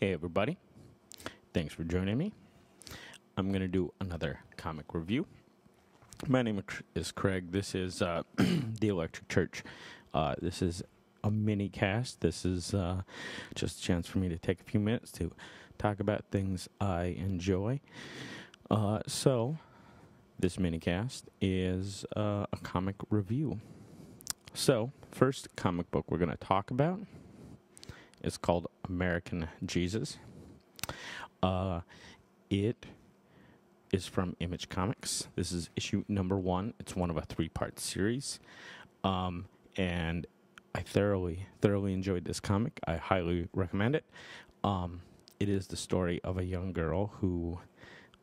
Hey everybody, thanks for joining me. I'm going to do another comic review. My name is Craig. This is the Electric Church. This is a mini-cast. This is just a chance for me to take a few minutes to talk about things I enjoy. So, this mini-cast is a comic review. So, first comic book we're going to talk about is called American Jesus. It is from Image Comics. This is issue number 1. It's one of a 3-part series. And I thoroughly enjoyed this comic. I highly recommend it. It is the story of a young girl who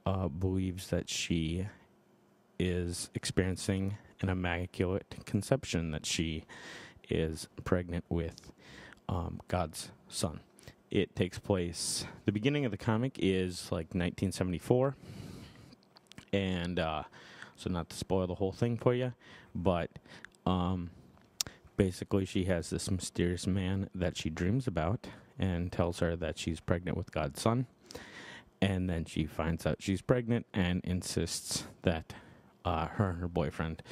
believes that she is experiencing an immaculate conception, that she is pregnant with God's son. It takes place, the beginning of the comic is like 1974, and so not to spoil the whole thing for you, but basically she has this mysterious man that she dreams about and tells her that she's pregnant with God's son, and then she finds out she's pregnant and insists that her and her boyfriend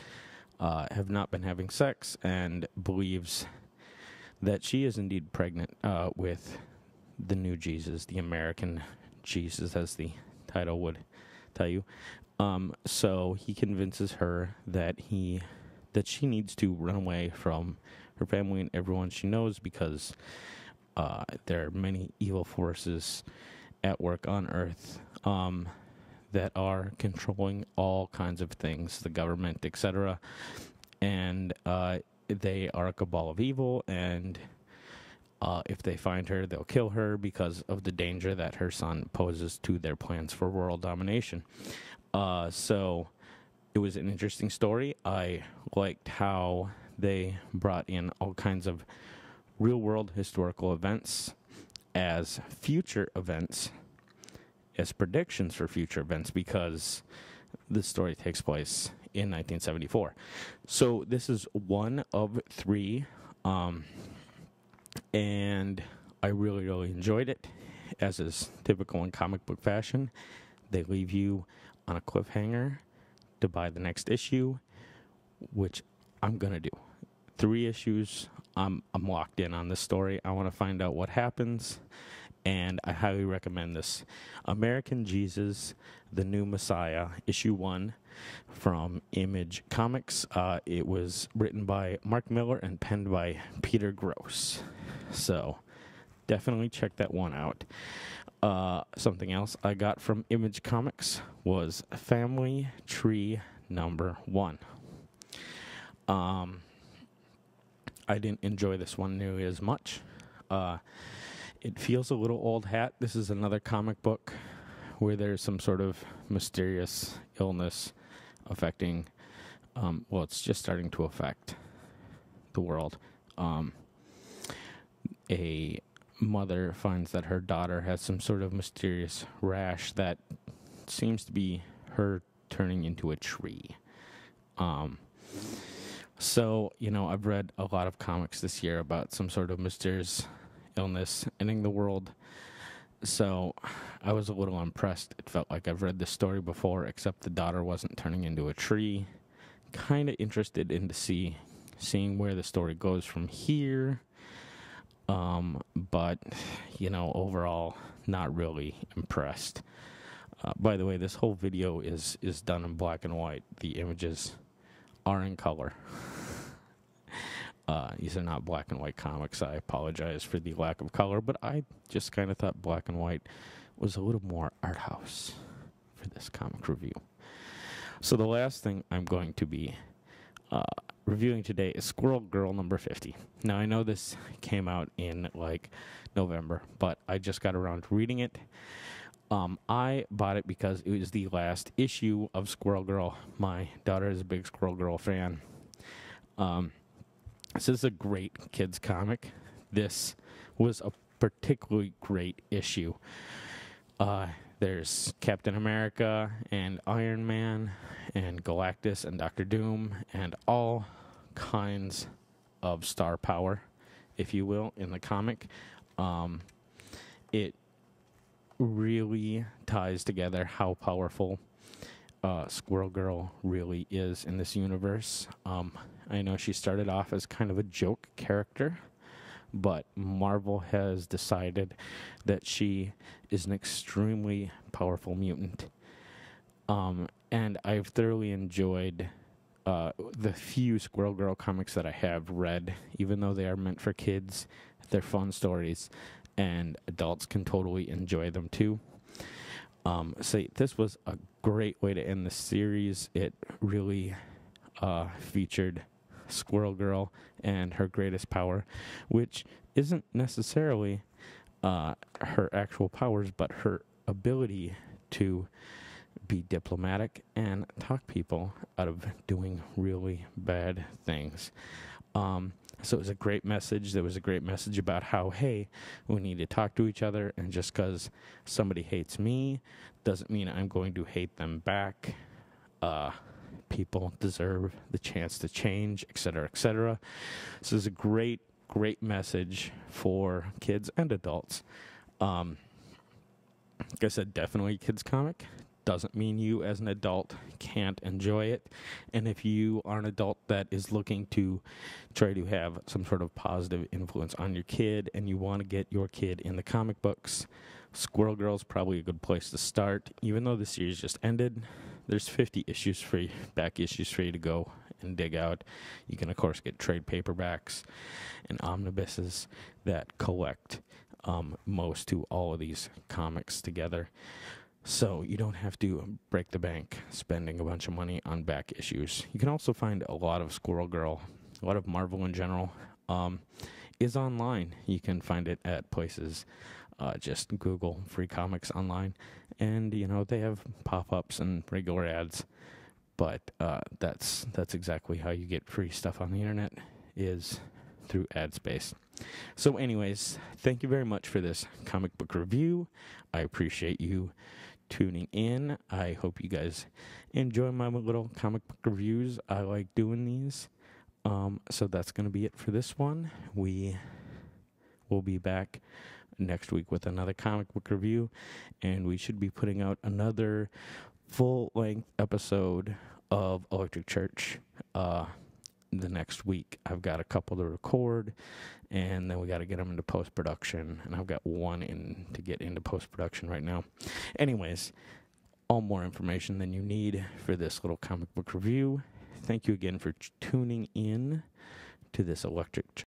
have not been having sex, and believes that she is indeed pregnant with the new Jesus, the American Jesus, as the title would tell you. So he convinces her that she needs to run away from her family and everyone she knows, because there are many evil forces at work on Earth that are controlling all kinds of things, the government, etc. And they are a cabal of evil, and if they find her, they'll kill her because of the danger that her son poses to their plans for world domination. So it was an interesting story. I liked how they brought in all kinds of real-world historical events as future events, as predictions for future events, because the story takes place in 1974. So this is one of 3, and I really enjoyed it. As is typical in comic book fashion, they leave you on a cliffhanger to buy the next issue, which I'm gonna do. 3 issues, I'm locked in on this story. I want to find out what happens, and I highly recommend this. American Jesus, the New Messiah, issue 1 from Image Comics. It was written by Mark Miller and penned by Peter Gross. So definitely check that one out. Something else I got from Image Comics was Family Tree number 1. I didn't enjoy this one nearly as much. It feels a little old hat. This is another comic book where there's some sort of mysterious illness affecting, well, it's just starting to affect the world. A mother finds that her daughter has some sort of mysterious rash that seems to be her turning into a tree. So, I've read a lot of comics this year about some sort of mysterious illness ending the world. So I was a little impressed. It felt like I've read this story before, except the daughter wasn't turning into a tree. Kind of interested in seeing where the story goes from here. But, overall, not really impressed. By the way, this whole video is done in black and white. The images are in color. These are not black and white comics. I apologize for the lack of color, but I just kind of thought black and white was a little more art house for this comic review. So the last thing I'm going to be reviewing today is Squirrel Girl number 50. Now, I know this came out in November, but I just got around to reading it. I bought it because it was the last issue of Squirrel Girl. My daughter is a big Squirrel Girl fan. This is a great kids comic. This was a particularly great issue. There's Captain America and Iron Man and Galactus and Doctor Doom and all kinds of star power, if you will, in the comic. It really ties together how powerful Squirrel Girl really is in this universe. I know she started off as kind of a joke character, but Marvel has decided that she is an extremely powerful mutant. And I've thoroughly enjoyed the few Squirrel Girl comics that I have read, even though they are meant for kids. They're fun stories, and adults can totally enjoy them too. So this was a great way to end the series. It really featured Squirrel Girl and her greatest power, which isn't necessarily her actual powers, but her ability to be diplomatic and talk people out of doing really bad things. So it was a great message. There was a great message about how, hey, we need to talk to each other, and just because somebody hates me doesn't mean I'm going to hate them back. People deserve the chance to change, etc., etc. So it's a great, great message for kids and adults. Like I said, definitely a kids comic. Doesn't mean you as an adult can't enjoy it. And if you are an adult that is looking to try to have some sort of positive influence on your kid and you want to get your kid in the comic books, Squirrel Girl is probably a good place to start. Even though the series just ended, there's 50 issues free, back issues for you to go and dig out. You can, of course, get trade paperbacks and omnibuses that collect most to all of these comics together. So you don't have to break the bank spending a bunch of money on back issues. You can also find a lot of Squirrel Girl, a lot of Marvel in general, is online. You can find it at places. Just Google free comics online, and they have pop-ups and regular ads. But that's exactly how you get free stuff on the internet, is through ad space. So anyways, thank you very much for this comic book review. I appreciate you tuning in. I hope you guys enjoy my little comic book reviews. I like doing these. So that's going to be it for this one. We will be back next week with another comic book review, and we should be putting out another full-length episode of Electric Church the next week. I've got a couple to record, and then we got to get them into post-production, and I've got one to get into post-production right now. Anyways, all more information than you need for this little comic book review. Thank you again for tuning in to this Electric Church